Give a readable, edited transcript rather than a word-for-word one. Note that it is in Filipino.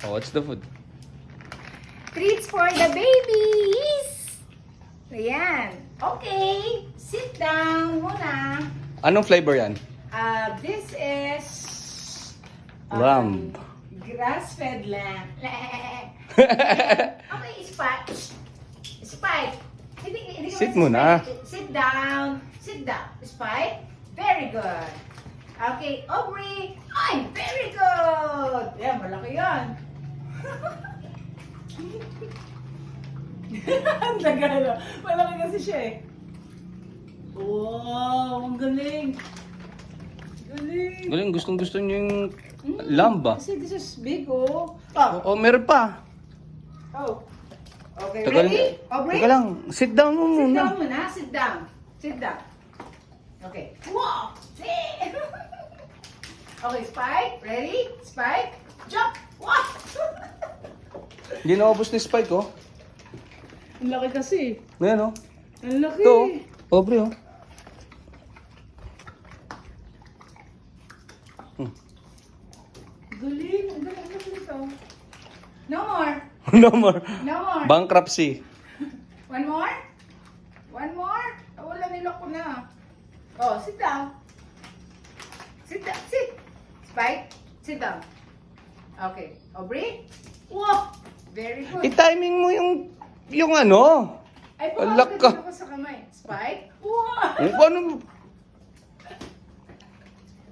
Oh, what's the food? Treats for the babies! Ayan. Okay, sit down muna. Anong flavor yan? This is... Lamb. Grass-fed lamb. Okay, Spike. Spike. Hindi ko Sit kasi muna. Spike. Sit down. Sit down. Spike. Very good. Okay, Aubrey. Ay, very good. Yan, malaki yan. Ang tagal. Malaki kasi siya eh. Wow, ang galing. Galing. Galing, gustong-gusto niyo yung lamb ba? Kasi this is big, oh. Oh, Oh, meron pa. oh. Okay, Tagal, ready? Aubrey? taga lang. Sit down mo Sit muna. down muna. Sit down. Sit down. Okay. Wow! See? Okay, Spike. Ready? Spike. Jump! Wow! Hindi naubos ni Spike, oh. Ang laki kasi. Ngayon, oh. Ang laki. Ito, oh. Aubrey, oh. Galing. Ang galing. Ang laki nito. No more. No more. No more. Bankruptcy. One more? One more? Oh, wala, nilok ko na. Oh, sit down. Sit down. Sit. Spike, sit down. Okay. Aubrey? Wow! Very good. I-timing mo yung ano. Ay, Alak ka. pumakas ako sa kamay. Spike? Wow! Paano,